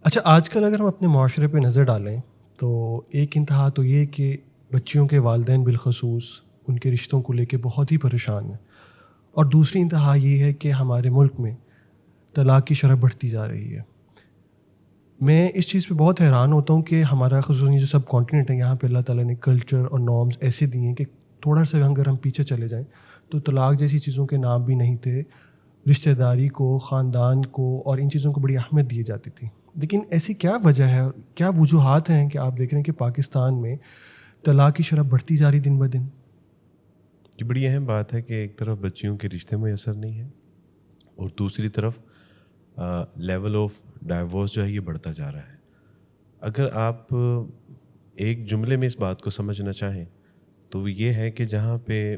اچھا، آج کل اگر ہم اپنے معاشرے پہ نظر ڈالیں تو ایک انتہا تو یہ کہ بچیوں کے والدین بالخصوص ان کے رشتوں کو لے کے بہت ہی پریشان ہیں، اور دوسری انتہا یہ ہے کہ ہمارے ملک میں طلاق کی شرح بڑھتی جا رہی ہے۔ میں اس چیز پہ بہت حیران ہوتا ہوں کہ ہمارا خصوصاً جو سب کانٹیننٹ ہے یہاں پہ اللہ تعالیٰ نے کلچر اور نارمز ایسے دیے ہیں کہ تھوڑا سا اگر ہم پیچھے چلے جائیں تو طلاق جیسی چیزوں کے نام بھی نہیں تھے، رشتہ داری کو، خاندان کو اور ان چیزوں کو بڑی اہمیت دی جاتی تھی۔ لیکن ایسی کیا وجہ ہے اور کیا وجوہات ہیں کہ آپ دیکھ رہے ہیں کہ پاکستان میں طلاق کی شرح بڑھتی جا رہی دن بہ دن؟ یہ بڑی اہم بات ہے کہ ایک طرف بچیوں کے رشتے میسر نہیں ہیں اور دوسری طرف لیول آف ڈائیورس جو ہے یہ بڑھتا جا رہا ہے۔ اگر آپ ایک جملے میں اس بات کو سمجھنا چاہیں تو وہ یہ ہے کہ جہاں پہ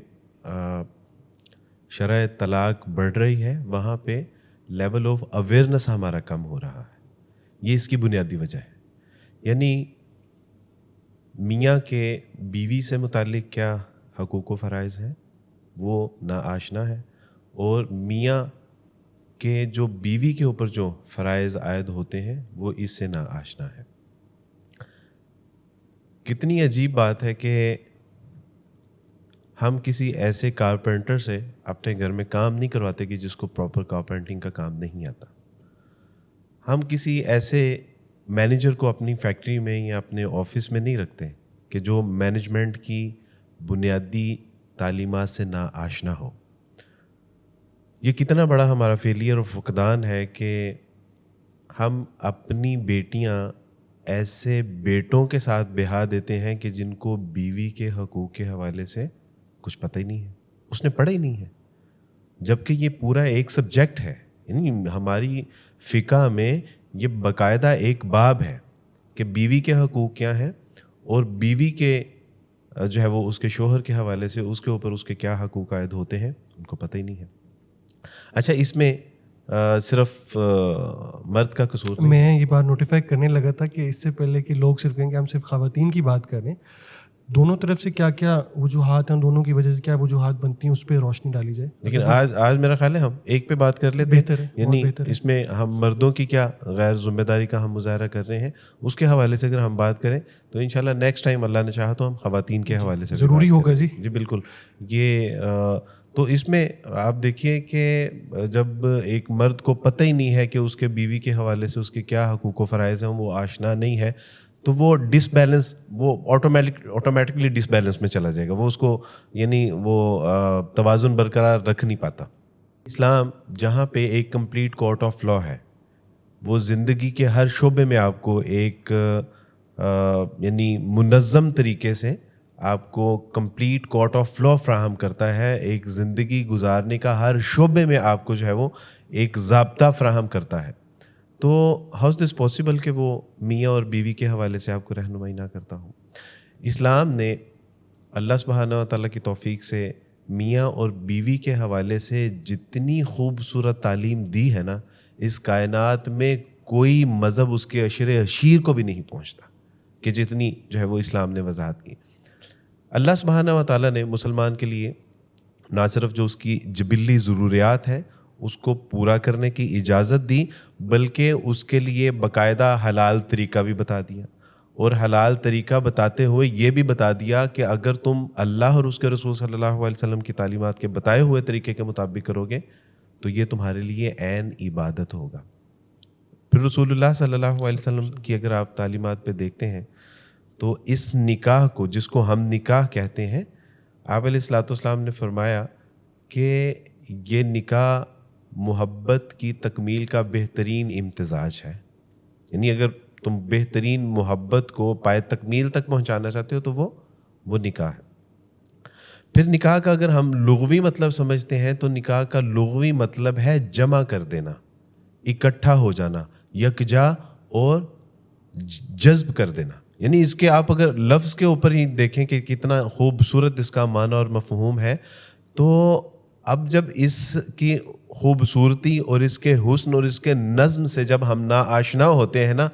شرح طلاق بڑھ رہی ہے وہاں پہ لیول آف اویئرنس ہمارا کم ہو رہا ہے۔ یہ اس کی بنیادی وجہ ہے۔ یعنی میاں کے بیوی سے متعلق کیا حقوق و فرائض ہیں وہ ناآشنا ہے، اور میاں کے جو بیوی کے اوپر جو فرائض عائد ہوتے ہیں وہ اس سے ناآشنا ہے۔ کتنی عجیب بات ہے کہ ہم کسی ایسے کارپینٹر سے اپنے گھر میں کام نہیں کرواتے کہ جس کو پراپر کارپینٹنگ کا کام نہیں آتا۔ ہم کسی ایسے مینیجر کو اپنی فیکٹری میں یا اپنے آفس میں نہیں رکھتے کہ جو مینجمنٹ کی بنیادی تعلیمات سے ناآشنا ہو۔ یہ کتنا بڑا ہمارا فیلئر اور فقدان ہے کہ ہم اپنی بیٹیاں ایسے بیٹوں کے ساتھ بہا دیتے ہیں کہ جن کو بیوی کے حقوق کے حوالے سے کچھ پتہ ہی نہیں ہے، اس نے پڑھا ہی نہیں ہے، جبکہ یہ پورا ایک سبجیکٹ ہے۔ یعنی ہماری فقہ میں یہ باقاعدہ ایک باب ہے کہ بیوی کے حقوق کیا ہیں اور بیوی کے جو ہے وہ اس کے شوہر کے حوالے سے اس کے اوپر اس کے کیا حقوق عائد ہوتے ہیں ان کو پتہ ہی نہیں ہے۔ اچھا، اس میں صرف مرد کا قصور نہیں ہے۔ میں یہ بات نوٹیفائی کرنے لگا تھا کہ اس سے پہلے کہ لوگ صرف کہیں کہ ہم صرف خواتین کی بات کریں، دونوں طرف سے کیا کیا وجوہات ہیں، دونوں کی وجہ سے کیا وجوہات بنتی ہیں، اس پہ روشنی ڈالی جائے۔ لیکن آج میرا خیال ہے ہم ایک پہ بات کر لیتے ہیں، بہتر ہے، یعنی بہتر ہے۔ اس میں ہم مردوں کی کیا غیر ذمہ داری کا ہم مظاہرہ کر رہے ہیں اس کے حوالے سے اگر ہم بات کریں تو انشاءاللہ نیکسٹ ٹائم اللہ نے چاہا تو ہم خواتین کے حوالے سے بھی ضروری بات ہوگا کریں۔ جی۔ جی بالکل۔ یہ تو اس میں آپ دیکھیے کہ جب ایک مرد کو پتہ ہی نہیں ہے کہ اس کے بیوی کے حوالے سے اس کے کیا حقوق و فرائض ہیں، وہ آشنا نہیں ہے، تو وہ ڈس بیلنس، وہ آٹومیٹکلی ڈس بیلنس میں چلا جائے گا، وہ اس کو یعنی وہ توازن برقرار رکھ نہیں پاتا۔ اسلام جہاں پہ ایک کمپلیٹ کورٹ آف لا ہے، وہ زندگی کے ہر شعبے میں آپ کو ایک یعنی منظم طریقے سے آپ کو کمپلیٹ کورٹ آف لا فراہم کرتا ہے، ایک زندگی گزارنے کا ہر شعبے میں آپ کو جو ہے وہ ایک ضابطہ فراہم کرتا ہے، تو ہاؤ از دس پاسبل کہ وہ میاں اور بیوی کے حوالے سے آپ کو رہنمائی نہ کرتا ہوں۔ اسلام نے اللہ سبحانہ و تعالیٰ کی توفیق سے میاں اور بیوی کے حوالے سے جتنی خوبصورت تعلیم دی ہے نا، اس کائنات میں کوئی مذہب اس کے عشر عشیر کو بھی نہیں پہنچتا کہ جتنی جو ہے وہ اسلام نے وضاحت کی۔ اللہ سبحانہ و تعالیٰ نے مسلمان کے لیے نہ صرف جو اس کی جبلی ضروریات ہیں اس کو پورا کرنے کی اجازت دی، بلکہ اس کے لیے باقاعدہ حلال طریقہ بھی بتا دیا، اور حلال طریقہ بتاتے ہوئے یہ بھی بتا دیا کہ اگر تم اللہ اور اس کے رسول صلی اللہ علیہ وسلم کی تعلیمات کے بتائے ہوئے طریقے کے مطابق کرو گے تو یہ تمہارے لیے عین عبادت ہوگا۔ پھر رسول اللہ صلی اللہ علیہ وسلم کی اگر آپ تعلیمات پہ دیکھتے ہیں تو اس نکاح کو، جس کو ہم نکاح کہتے ہیں، آپ علیہ الصلوۃ والسلام نے فرمایا کہ یہ نکاح محبت کی تکمیل کا بہترین امتزاج ہے۔ یعنی اگر تم بہترین محبت کو پائے تکمیل تک پہنچانا چاہتے ہو تو وہ نکاح ہے۔ پھر نکاح کا اگر ہم لغوی مطلب سمجھتے ہیں تو نکاح کا لغوی مطلب ہے جمع کر دینا، اکٹھا ہو جانا، یکجا اور جذب کر دینا۔ یعنی اس کے آپ اگر لفظ کے اوپر ہی دیکھیں کہ کتنا خوبصورت اس کا معنی اور مفہوم ہے، تو اب جب اس کی خوبصورتی اور اس کے حسن اور اس کے نظم سے جب ہم ناآشنا ہوتے ہیں نا،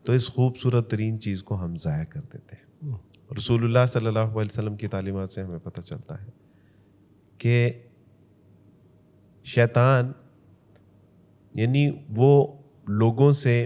تو اس خوبصورت ترین چیز کو ہم ضائع کر دیتے ہیں۔ رسول اللہ صلی اللہ علیہ وسلم کی تعلیمات سے ہمیں پتہ چلتا ہے کہ شیطان یعنی وہ لوگوں سے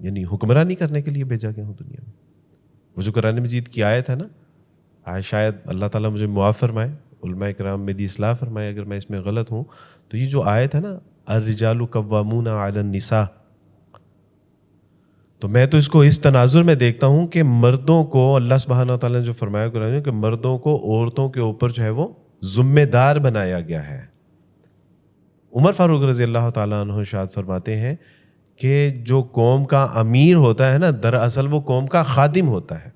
یعنی حکمرانی کرنے کے لیے بھیجا گیا ہوں دنیا میں. وہ جو قرآن مجید کی آیت ہے نا, آج شاید اللہ تعالیٰ مجھے معاف فرمائے, علماء کرام میری اصلاح فرمائے اگر میں اس میں غلط ہوں, تو یہ جو آیت ہے نا الرجال قوامون علی النساء, تو میں تو اس کو اس تناظر میں دیکھتا ہوں کہ مردوں کو اللہ سبحانہ تعالیٰ نے جو فرمایا قرآن میں کہ مردوں کو عورتوں کے اوپر جو ہے وہ ذمہ دار بنایا گیا ہے. عمر فاروق رضی اللہ تعالیٰ عنہ ارشاد فرماتے ہیں کہ جو قوم کا امیر ہوتا ہے نا, دراصل وہ قوم کا خادم ہوتا ہے.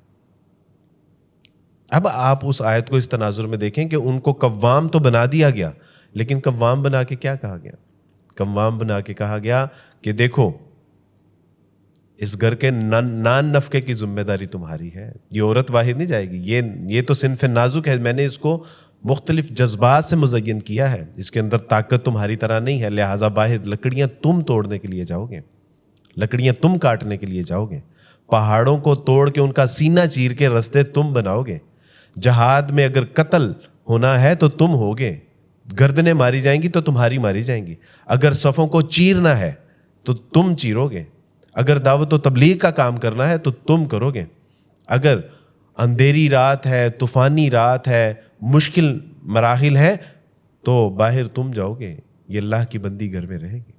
اب آپ اس آیت کو اس تناظر میں دیکھیں کہ ان کو قوام تو بنا دیا گیا, لیکن قوام بنا کے کیا کہا گیا؟ قوام بنا کے کہا گیا کہ دیکھو اس گھر کے نان نفقے کی ذمہ داری تمہاری ہے, یہ عورت باہر نہیں جائے گی. یہ تو صنف نازک ہے, میں نے اس کو مختلف جذبات سے مزین کیا ہے, اس کے اندر طاقت تمہاری طرح نہیں ہے, لہٰذا باہر لکڑیاں تم توڑنے کے لیے جاؤ گے, لکڑیاں تم کاٹنے کے لیے جاؤ گے, پہاڑوں کو توڑ کے ان کا سینہ چیر کے رستے تم بناؤ گے, جہاد میں اگر قتل ہونا ہے تو تم ہوگے, گردنیں ماری جائیں گی تو تمہاری ماری جائیں گی, اگر صفوں کو چیرنا ہے تو تم چیرو گے, اگر دعوت و تبلیغ کا کام کرنا ہے تو تم کرو گے, اگر اندھیری رات ہے, طوفانی رات ہے, مشکل مراحل ہے تو باہر تم جاؤ گے, یہ اللہ کی بندی گھر میں رہے گی.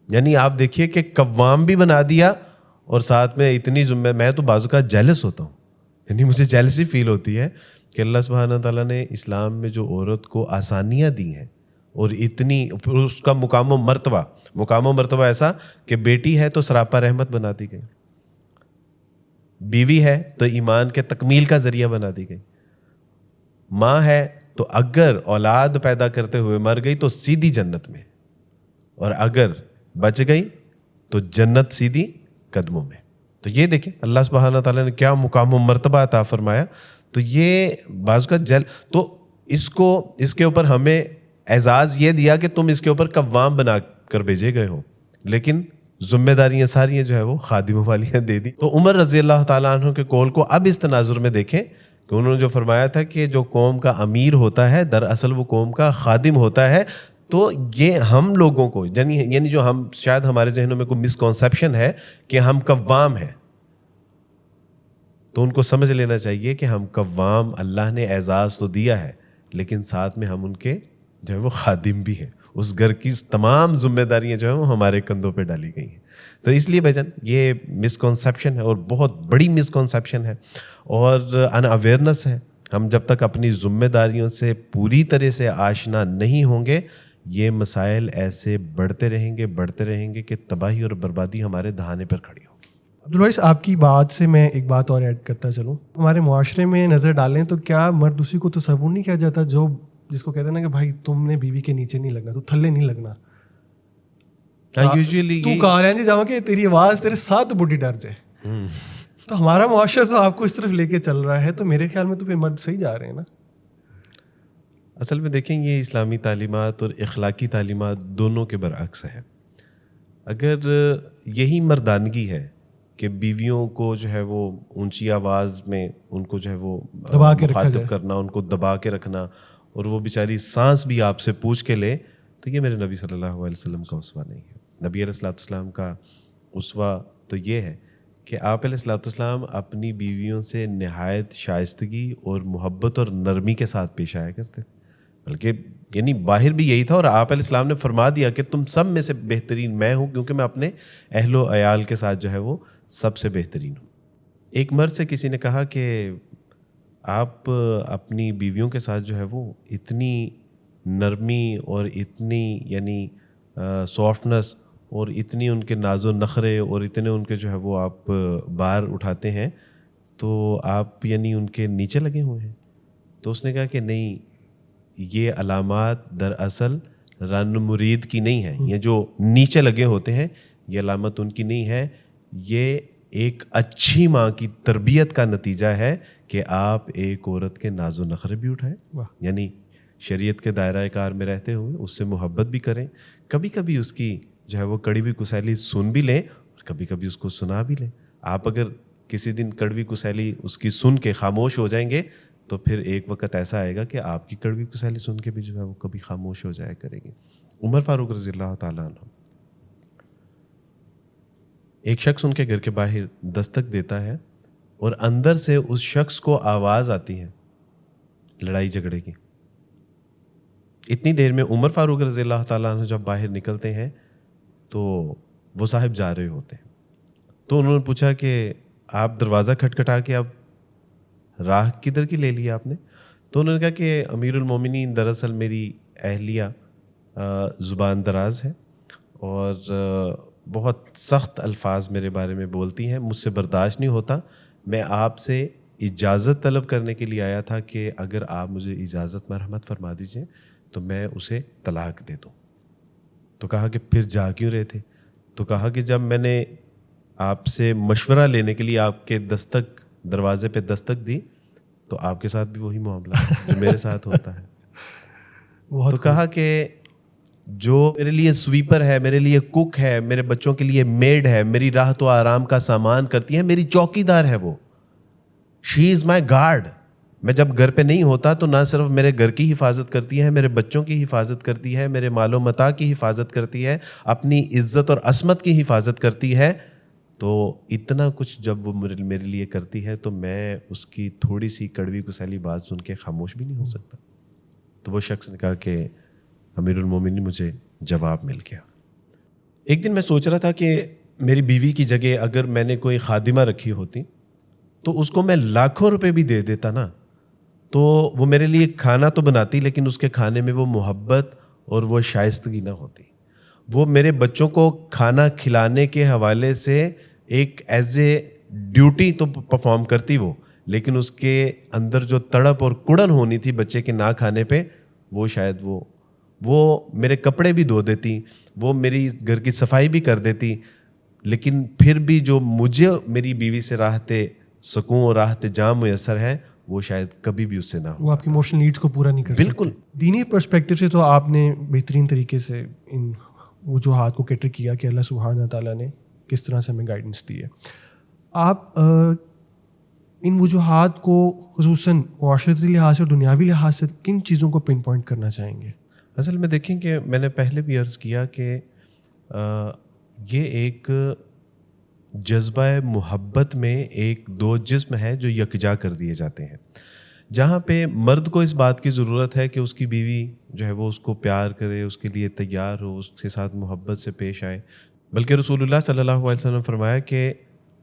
یعنی آپ دیکھیے کہ قوام بھی بنا دیا اور ساتھ میں اتنی ذمہ. میں تو بعض اوقات جیلس ہوتا ہوں, یعنی مجھے جیلسی فیل ہوتی ہے کہ اللہ سبحانہ تعالیٰ نے اسلام میں جو عورت کو آسانیاں دی ہیں اور اتنی اس کا مقام و مرتبہ ایسا کہ بیٹی ہے تو سراپا رحمت بنا دی گئی, بیوی ہے تو ایمان کے تکمیل کا ذریعہ بنا دی گئی, ماں ہے تو اگر اولاد پیدا کرتے ہوئے مر گئی تو سیدھی جنت میں, اور اگر بچ گئی تو جنت سیدھی قدموں میں. تو یہ دیکھیں اللہ سبحانہ تعالیٰ نے کیا مقام و مرتبہ عطا فرمایا. تو یہ بعض کا تو اس کے اوپر ہمیں اعزاز یہ دیا کہ تم اس کے اوپر قوام بنا کر بھیجے گئے ہو, لیکن ذمہ داریاں ساری جو ہے وہ خادموں والیاں دے دی. تو عمر رضی اللہ تعالیٰ عنہ کے قول کو اب اس تناظر میں دیکھیں کہ انہوں نے جو فرمایا تھا کہ جو قوم کا امیر ہوتا ہے دراصل وہ قوم کا خادم ہوتا ہے. تو یہ ہم لوگوں کو یعنی جو ہم شاید ہمارے ذہنوں میں کوئی مسکنسیپشن ہے کہ ہم قوام ہیں, تو ان کو سمجھ لینا چاہیے کہ ہم قوام, اللہ نے اعزاز تو دیا ہے لیکن ساتھ میں ہم ان کے جو ہے وہ خادم بھی ہیں, اس گھر کی تمام ذمہ داریاں جو ہیں وہ ہمارے کندھوں پہ ڈالی گئی ہیں. تو اس لیے بھائی جان یہ مسکنسیپشن ہے اور بہت بڑی مسکنسیپشن ہے اور ان اویئرنیس ہے. ہم جب تک اپنی ذمہ داریوں سے پوری طرح سے آشنا نہیں ہوں گے, یہ مسائل ایسے بڑھتے رہیں گے کہ تباہی اور بربادی ہمارے دہانے پر کھڑی ہوگی. عبدالوائس آپ کی بات سے میں ایک بات اور ایڈ کرتا چلوں. ہمارے معاشرے میں نظر ڈالیں تو کیا مرد اسی کو تصور نہیں کیا جاتا جس کو کہتے ہیں نا کہ بھائی تم نے بیوی کے نیچے نہیں لگنا, تو تھلے نہیں لگنا, تو کہا رہے ہیں جاؤ کہ تیری آواز تیرے ساتھ بڈھی ڈر جائے. تو ہمارا معاشرہ تو آپ کو اس طرف لے کے چل رہا ہے, تو میرے خیال میں تو پھر مرد صحیح جا رہے ہیں نا. اصل میں دیکھیں یہ اسلامی تعلیمات اور اخلاقی تعلیمات دونوں کے برعکس ہے. اگر یہی مردانگی ہے کہ بیویوں کو جو ہے وہ اونچی آواز میں ان کو جو ہے وہ مخاطب کرنا, ان کو دبا کے رکھنا, اور وہ بیچاری سانس بھی آپ سے پوچھ کے لے, تو یہ میرے نبی صلی اللہ علیہ وسلم کا اسوہ نہیں ہے. نبی علیہ الصلوۃ والسلام کا اسوہ تو یہ ہے کہ آپ علیہ الصلوۃ والسلام اپنی بیویوں سے نہایت شائستگی اور محبت اور نرمی کے ساتھ پیش آیا کرتے, بلکہ یعنی باہر بھی یہی تھا. اور آپ علیہ السلام نے فرما دیا کہ تم سب میں سے بہترین میں ہوں, کیونکہ میں اپنے اہل و عیال کے ساتھ جو ہے وہ سب سے بہترین ہوں. ایک مرد سے کسی نے کہا کہ آپ اپنی بیویوں کے ساتھ جو ہے وہ اتنی نرمی اور اتنی یعنی سافٹنس اور اتنی ان کے ناز و نخرے اور اتنے ان کے جو ہے وہ آپ بار اٹھاتے ہیں, تو آپ یعنی ان کے نیچے لگے ہوئے ہیں. تو اس نے کہا کہ نہیں, یہ علامات دراصل رن مرید کی نہیں ہے, یہ جو نیچے لگے ہوتے ہیں یہ علامت ان کی نہیں ہے, یہ ایک اچھی ماں کی تربیت کا نتیجہ ہے کہ آپ ایک عورت کے ناز و نخرے بھی اٹھائیں, یعنی شریعت کے دائرہ کار میں رہتے ہوئے اس سے محبت بھی کریں, کبھی کبھی اس کی جو ہے وہ کڑوی کسیلی سن بھی لیں اور کبھی کبھی اس کو سنا بھی لیں. آپ اگر کسی دن کڑوی کسیلی اس کی سن کے خاموش ہو جائیں گے تو پھر ایک وقت ایسا آئے گا کہ آپ کی کڑوی کسیلی سن کے بھی جو ہے وہ کبھی خاموش ہو جایا کرے گی. عمر فاروق رضی اللہ تعالیٰ عنہ ایک شخص ان کے گھر کے باہر دستک دیتا ہے اور اندر سے اس شخص کو آواز آتی ہے لڑائی جھگڑے کی. اتنی دیر میں عمر فاروق رضی اللہ تعالیٰ عنہ جب باہر نکلتے ہیں تو وہ صاحب جا رہے ہوتے ہیں. تو انہوں نے پوچھا کہ آپ دروازہ کھٹکھٹا کے اب راہ کدھر کی لے لی آپ نے؟ تو انہوں نے کہا کہ امیر المومنین دراصل میری اہلیہ زبان دراز ہے اور بہت سخت الفاظ میرے بارے میں بولتی ہیں, مجھ سے برداشت نہیں ہوتا. میں آپ سے اجازت طلب کرنے کے لیے آیا تھا کہ اگر آپ مجھے اجازت مرحمت فرما دیجئے تو میں اسے طلاق دے دوں. تو کہا کہ پھر جا کیوں رہے تھے؟ تو کہا کہ جب میں نے آپ سے مشورہ لینے کے لیے آپ کے دروازے پہ دستک دی تو آپ کے ساتھ بھی وہی معاملہ جو میرے ساتھ ہوتا ہے. تو کہا کہ جو میرے لیے سویپر ہے, میرے لیے کوک ہے, میرے بچوں کے لیے میڈ ہے, میری راحت و آرام کا سامان کرتی ہے, میری چوکی دار ہے وہ, شی از مائی گارڈ. میں جب گھر پہ نہیں ہوتا تو نہ صرف میرے گھر کی حفاظت کرتی ہے, میرے بچوں کی حفاظت کرتی ہے, میرے مال و متاع کی حفاظت کرتی ہے, اپنی عزت اور عصمت کی حفاظت کرتی ہے. تو اتنا کچھ جب وہ میرے لیے کرتی ہے تو میں اس کی تھوڑی سی کڑوی کسیلی بات سن کے خاموش بھی نہیں ہو سکتا. تو وہ شخص نے کہا کہ امیر المومنین مجھے جواب مل گیا. ایک دن میں سوچ رہا تھا کہ میری بیوی کی جگہ اگر میں نے کوئی خادمہ رکھی ہوتی تو اس کو میں لاکھوں روپے بھی دے دیتا نا, تو وہ میرے لیے کھانا تو بناتی لیکن اس کے کھانے میں وہ محبت اور وہ شائستگی نہ ہوتی. وہ میرے بچوں کو کھانا کھلانے کے حوالے سے ایک ایز اے ڈیوٹی تو پرفارم کرتی وہ, لیکن اس کے اندر جو تڑپ اور کڑن ہونی تھی بچے کے نہ کھانے پہ, وہ شاید وہ میرے کپڑے بھی دھو دیتی, وہ میری گھر کی صفائی بھی کر دیتی, لیکن پھر بھی جو مجھے میری بیوی سے راحت سکون اور راحت جام میسر ہے وہ شاید کبھی بھی اس سے نہ ہو. وہ آپ کی ایموشنل نیڈس کو پورا نہیں کر سکتے. بالکل. دینی پرسپیکٹو سے تو آپ نے بہترین طریقے سے ان وجوہات کو کیٹر کیا کہ اللہ سبحانہ تعالیٰ نے کس طرح سے ہمیں گائیڈنس دی ہے. آپ ان وجوہات کو خصوصاً معاشرتی لحاظ سے اور دنیاوی لحاظ سے کن چیزوں کو پن پوائنٹ کرنا چاہیں گے؟ اصل میں دیکھیں کہ میں نے پہلے بھی عرض کیا کہ یہ ایک جذبہ محبت میں ایک دو جسم ہے جو یکجا کر دیے جاتے ہیں. جہاں پہ مرد کو اس بات کی ضرورت ہے کہ اس کی بیوی جو ہے وہ اس کو پیار کرے, اس کے لیے تیار ہو, اس کے ساتھ محبت سے پیش آئے. بلکہ رسول اللہ صلی اللہ علیہ وسلم نے فرمایا کہ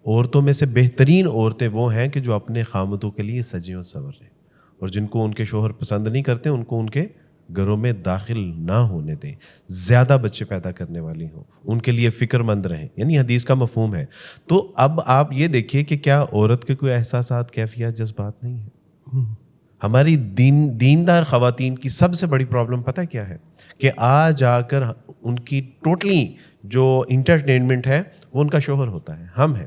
عورتوں میں سے بہترین عورتیں وہ ہیں کہ جو اپنے خامدوں کے لیے سجیں اور سنوریں, اور جن کو ان کے شوہر پسند نہیں کرتے ان کو ان کے گھروں میں داخل نہ ہونے دیں, زیادہ بچے پیدا کرنے والی ہوں, ان کے لیے فکر مند رہیں. یعنی حدیث کا مفہوم ہے. تو اب آپ یہ دیکھیے کہ کیا عورت کے کوئی احساسات, کیفیات, جذبات نہیں ہیں؟ ہماری دیندار خواتین کی سب سے بڑی پرابلم پتہ کیا ہے کہ آج آ کر ان کی ٹوٹلی جو انٹرٹینمنٹ ہے وہ ان کا شوہر ہوتا ہے, ہم ہیں.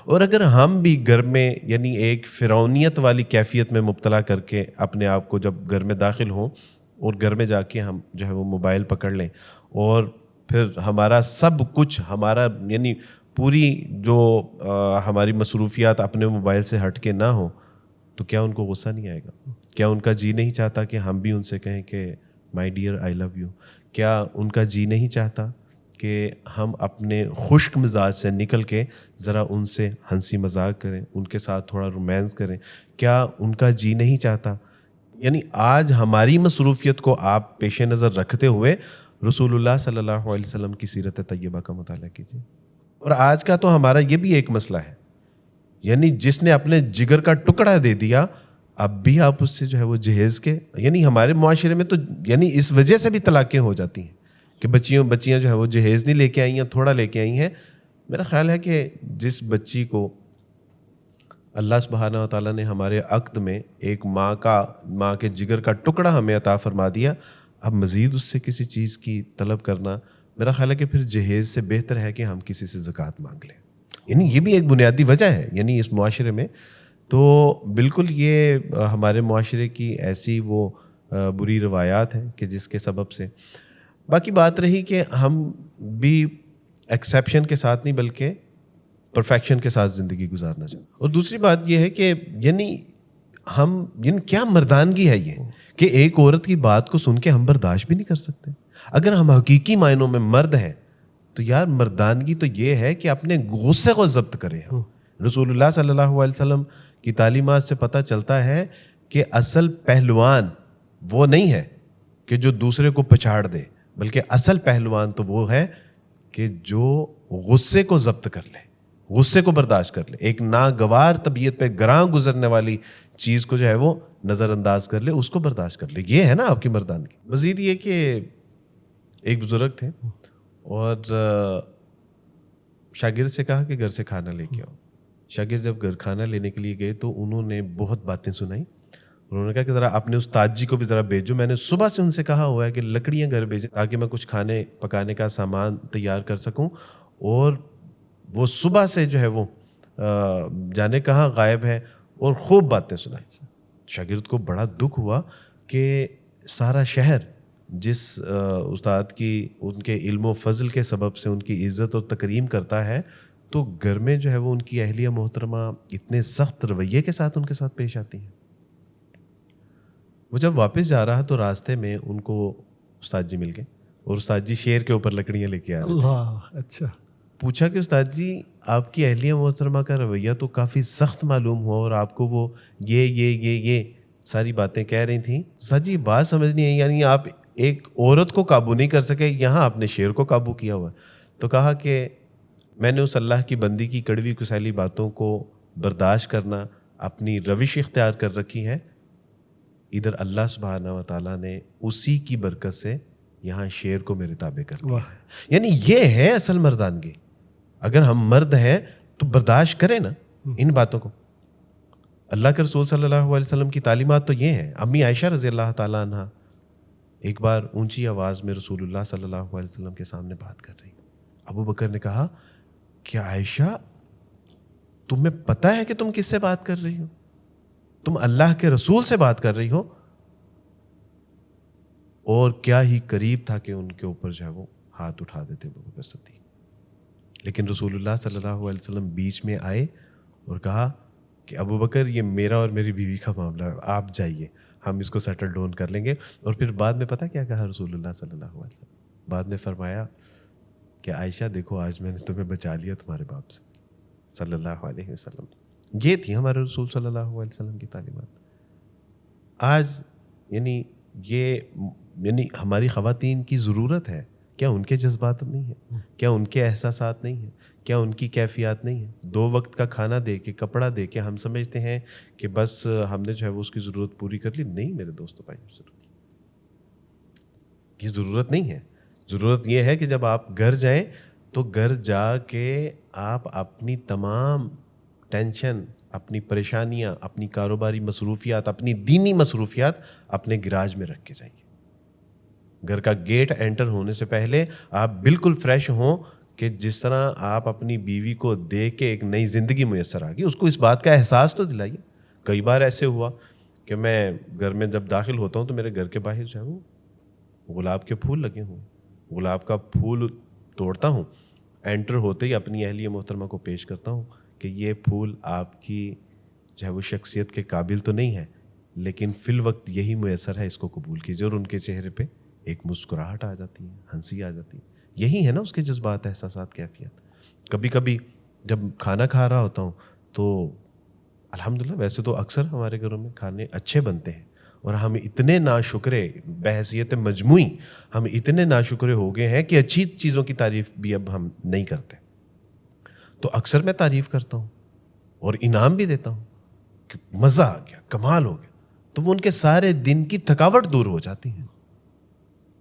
اور اگر ہم بھی گھر میں یعنی ایک فرعونیت والی کیفیت میں مبتلا کر کے اپنے آپ کو جب گھر میں داخل ہوں اور گھر میں جا کے ہم جو ہے وہ موبائل پکڑ لیں اور پھر ہمارا سب کچھ ہمارا یعنی پوری جو ہماری مصروفیات اپنے موبائل سے ہٹ کے نہ ہوں, تو کیا ان کو غصہ نہیں آئے گا؟ کیا ان کا جی نہیں چاہتا کہ ہم بھی ان سے کہیں کہ my dear I love you? کیا ان کا جی نہیں چاہتا کہ ہم اپنے خشک مزاج سے نکل کے ذرا ان سے ہنسی مذاق کریں, ان کے ساتھ تھوڑا رومانس کریں؟ کیا ان کا جی نہیں چاہتا؟ یعنی آج ہماری مصروفیت کو آپ پیش نظر رکھتے ہوئے رسول اللہ صلی اللہ علیہ وسلم کی سیرت طیبہ کا مطالعہ کیجیے. اور آج کا تو ہمارا یہ بھی ایک مسئلہ ہے, یعنی جس نے اپنے جگر کا ٹکڑا دے دیا اب بھی آپ اس سے جو ہے وہ جہیز کے, یعنی ہمارے معاشرے میں تو یعنی اس وجہ سے بھی طلاقیں ہو جاتی ہیں کہ بچیاں جو ہے وہ جہیز نہیں لے کے آئی ہیں, تھوڑا لے کے آئی ہیں. میرا خیال ہے کہ جس بچی کو اللہ سبحانہ و تعالیٰ نے ہمارے عقد میں ایک ماں کے جگر کا ٹکڑا ہمیں عطا فرما دیا, اب مزید اس سے کسی چیز کی طلب کرنا میرا خیال ہے کہ پھر جہیز سے بہتر ہے کہ ہم کسی سے زکوٰۃ مانگ لیں. یعنی یہ بھی ایک بنیادی وجہ ہے یعنی اس معاشرے میں. تو بالکل یہ ہمارے معاشرے کی ایسی وہ بری روایات ہیں کہ جس کے سبب سے باقی بات رہی کہ ہم بھی ایکسیپشن کے ساتھ نہیں بلکہ پرفیکشن کے ساتھ زندگی گزارنا چاہتے. اور دوسری بات یہ ہے کہ یعنی کیا مردانگی ہے یہ کہ ایک عورت کی بات کو سن کے ہم برداشت بھی نہیں کر سکتے. اگر ہم حقیقی معنوں میں مرد ہیں تو یار مردانگی تو یہ ہے کہ اپنے غصے کو ضبط کریں ہم. رسول اللہ صلی اللہ علیہ وسلم کی تعلیمات سے پتہ چلتا ہے کہ اصل پہلوان وہ نہیں ہے کہ جو دوسرے کو پچھاڑ دے, بلکہ اصل پہلوان تو وہ ہے کہ جو غصے کو ضبط کر لے, غصے کو برداشت کر لے, ایک ناگوار طبیعت پہ گراں گزرنے والی چیز کو جو ہے وہ نظر انداز کر لے, اس کو برداشت کر لے. یہ ہے نا آپ کی مردانگی. مزید یہ کہ ایک بزرگ تھے اور شاگرد سے کہا کہ گھر سے کھانا لے کے آؤ. شاگرد جب گھر کھانا لینے کے لیے گئے تو انہوں نے بہت باتیں سنائی. انہوں نے کہا کہ ذرا اپنے استاد جی کو بھی ذرا بھیجو, میں نے صبح سے ان سے کہا ہوا ہے کہ لکڑیاں گھر بھیجیں تاکہ میں کچھ کھانے پکانے کا سامان تیار کر سکوں. اور وہ صبح سے جو ہے وہ جانے کہاں غائب ہے, اور خوب باتیں سنائی. شاگرد کو بڑا دکھ ہوا کہ سارا شہر جس استاد کی ان کے علم و فضل کے سبب سے ان کی عزت اور تکریم کرتا ہے, تو گھر میں جو ہے وہ ان کی اہلیہ محترمہ اتنے سخت رویے کے ساتھ ان کے ساتھ پیش آتی ہیں. وہ جب واپس جا رہا تو راستے میں ان کو استاد جی مل گئے, اور استاد جی شیر کے اوپر لکڑیاں لے کے آ رہے تھے. اللہ, اچھا. پوچھا کہ استاد جی آپ کی اہلیہ محترمہ کا رویہ تو کافی سخت معلوم ہوا, اور آپ کو وہ یہ ساری باتیں کہہ رہی تھیں. استاد جی بات سمجھ نہیں آئی, یعنی آپ ایک عورت کو قابو نہیں کر سکے, یہاں آپ نے شیر کو قابو کیا ہوا. تو کہا کہ میں نے اس اللہ کی بندی کی کڑوی کسیلی باتوں کو برداشت کرنا اپنی روش اختیار کر رکھی ہے. ادھر اللہ سبحانہ و تعالیٰ نے اسی کی برکت سے یہاں شیر کو میرے تابع کر دیا ہے. یعنی یہ ہے اصل مردانگی. اگر ہم مرد ہیں تو برداشت کریں نا ان باتوں کو. اللہ کے رسول صلی اللہ علیہ وسلم کی تعلیمات تو یہ ہیں. امی عائشہ رضی اللہ تعالیٰ عنہ ایک بار اونچی آواز میں رسول اللہ صلی اللہ علیہ وسلم کے سامنے بات کر رہی. ابو بکر نے کہا کہ عائشہ تمہیں پتہ ہے کہ تم کس سے بات کر رہی ہو؟ تم اللہ کے رسول سے بات کر رہی ہو. اور کیا ہی قریب تھا کہ ان کے اوپر جو ہے وہ ہاتھ اٹھا دیتے ابو بکر صدیق. لیکن رسول اللہ صلی اللہ علیہ وسلم بیچ میں آئے اور کہا کہ ابو بکر یہ میرا اور میری بیوی کا معاملہ ہے, آپ جائیے, ہم اس کو سیٹل ڈاؤن کر لیں گے. اور پھر بعد میں پتہ کیا کہا رسول اللہ صلی اللہ علیہ وسلم؟ بعد میں فرمایا کہ عائشہ دیکھو آج میں نے تمہیں بچا لیا تمہارے باپ سے صلی اللہ علیہ وسلم. یہ تھی ہمارے رسول صلی اللہ علیہ وسلم کی تعلیمات. آج یعنی ہماری خواتین کی ضرورت ہے. کیا ان کے جذبات نہیں ہیں؟ کیا ان کے احساسات نہیں ہیں؟ کیا ان کی کیفیات نہیں ہیں؟ 2 وقت کا کھانا دے کے, کپڑا دے کے ہم سمجھتے ہیں کہ بس ہم نے جو ہے وہ اس کی ضرورت پوری کر لی. نہیں میرے دوستو بھائی, یہ ضرورت نہیں ہے. ضرورت یہ ہے کہ جب آپ گھر جائیں تو گھر جا کے آپ اپنی تمام ٹینشن, اپنی پریشانیاں, اپنی کاروباری مصروفیات, اپنی دینی مصروفیات اپنے گراج میں رکھ کے جائیے. گھر کا گیٹ انٹر ہونے سے پہلے آپ بالکل فریش ہوں کہ جس طرح آپ اپنی بیوی کو دیکھ کے ایک نئی زندگی میسر آ گئی, اس کو اس بات کا احساس تو دلائیے. کئی بار ایسے ہوا کہ میں گھر میں جب داخل ہوتا ہوں تو میرے گھر کے باہر جو ہے وہ گلاب کے پھول لگے ہوئے, گلاب کا پھول توڑتا ہوں, انٹر ہوتے ہی اپنی اہلیہ محترمہ کو پیش کرتا ہوں کہ یہ پھول آپ کی جو ہے وہ شخصیت کے قابل تو نہیں ہے, لیکن فی الوقت یہی میسر ہے, اس کو قبول کیجیے. اور ان کے چہرے پہ ایک مسکراہٹ آ جاتی ہے, ہنسی آ جاتی ہے. یہی ہے نا اس کے جذبات, احساسات, کیفیت. کبھی کبھی جب کھانا کھا رہا ہوتا ہوں تو الحمدللہ ویسے تو اکثر ہمارے گھروں میں کھانے اچھے بنتے ہیں, اور ہم اتنے ناشکرے بحیثیت مجموعی ہم اتنے ناشکرے ہو گئے ہیں کہ اچھی چیزوں کی تعریف بھی اب ہم نہیں کرتے. تو اکثر میں تعریف کرتا ہوں اور انعام بھی دیتا ہوں کہ مزہ آ گیا, کمال ہو گیا, تو وہ ان کے سارے دن کی تھکاوٹ دور ہو جاتی ہے.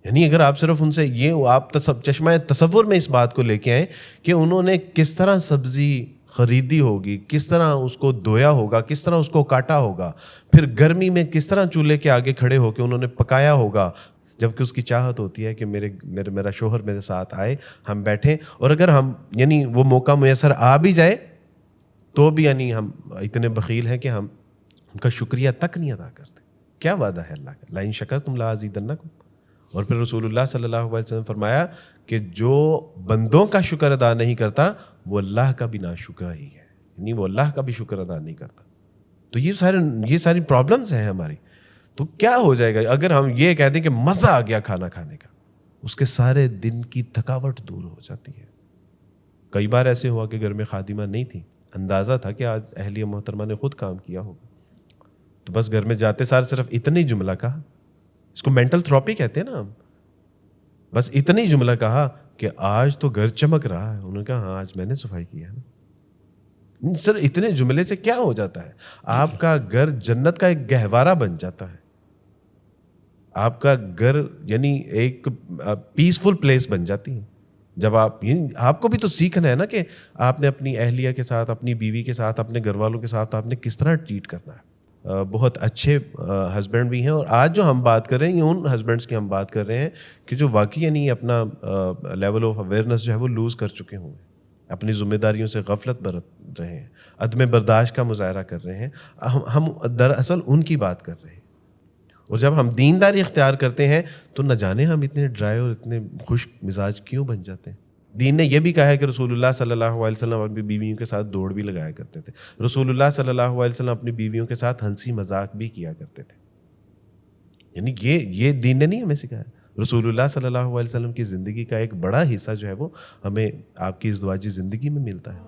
یعنی اگر آپ صرف ان سے یہ آپ چشمہ تصور میں اس بات کو لے کے آئیں کہ انہوں نے کس طرح سبزی خریدی ہوگی, کس طرح اس کو دھویا ہوگا, کس طرح اس کو کاٹا ہوگا, پھر گرمی میں کس طرح چولہے کے آگے کھڑے ہو کے انہوں نے پکایا ہوگا, جبکہ اس کی چاہت ہوتی ہے کہ میرا شوہر میرے ساتھ آئے, ہم بیٹھیں. اور اگر ہم یعنی وہ موقع میسر آ بھی جائے تو بھی یعنی ہم اتنے بخیل ہیں کہ ہم ان کا شکریہ تک نہیں ادا کرتے. کیا وعدہ ہے اللہ کا, لئن شکرتم لازیدنکم. اور پھر رسول اللہ صلی اللہ علیہ وسلم فرمایا کہ جو بندوں کا شکر ادا نہیں کرتا وہ اللہ کا بھی ناشکرا ہی ہے, یعنی وہ اللہ کا بھی شکر ادا نہیں کرتا. تو یہ ساری پرابلمز ہیں ہماری. تو کیا ہو جائے گا اگر ہم یہ کہہ دیں کہ مزہ آ گیا کھانا کھانے کا, اس کے سارے دن کی تھکاوٹ دور ہو جاتی ہے. کئی بار ایسے ہوا کہ گھر میں خادمہ نہیں تھی, اندازہ تھا کہ آج اہلیہ محترمہ نے خود کام کیا ہوگا, تو بس گھر میں جاتے سار صرف اتنا ہی جملہ کہا, اس کو مینٹل تھراپی کہتے ہیں نا ہم, بس اتنا ہی جملہ کہا کہ آج تو گھر چمک رہا ہے. انہوں نے کہا ہاں آج میں نے صفائی کی ہے نا. سر اتنے جملے سے کیا ہو جاتا ہے؟ آپ کا گھر جنت کا ایک گہوارہ بن جاتا ہے. آپ کا گھر یعنی ایک پیسفل پلیس بن جاتی ہے. جب آپ کو بھی تو سیکھنا ہے نا کہ آپ نے اپنی اہلیہ کے ساتھ, اپنی بیوی کے ساتھ, اپنے گھر والوں کے ساتھ آپ نے کس طرح ٹریٹ کرنا ہے. بہت اچھے ہسبینڈ بھی ہیں, اور آج جو ہم بات کر رہے ہیں یہ ان ہسبینڈس کی ہم بات کر رہے ہیں کہ جو واقعی یعنی اپنا لیول آف اویئرنیس جو ہے وہ لوز کر چکے ہوں, اپنی ذمہ داریوں سے غفلت برت رہے ہیں, عدم برداشت کا مظاہرہ کر رہے ہیں. ہم دراصل ان کی بات کر رہے ہیں. اور جب ہم دینداری اختیار کرتے ہیں تو نہ جانے ہم اتنے ڈرائی اور اتنے خشک مزاج کیوں بن جاتے ہیں. دین نے یہ بھی کہا ہے کہ رسول اللہ صلی اللہ علیہ وسلم اپنی بیویوں کے ساتھ دوڑ بھی لگایا کرتے تھے. رسول اللہ صلی اللہ علیہ وسلم اپنی بیویوں کے ساتھ ہنسی مذاق بھی کیا کرتے تھے. یعنی یہ دین نے نہیں ہمیں سکھایا. رسول اللہ صلی اللہ علیہ وسلم کی زندگی کا ایک بڑا حصہ جو ہے وہ ہمیں آپ کی ازدواجی زندگی میں ملتا ہے.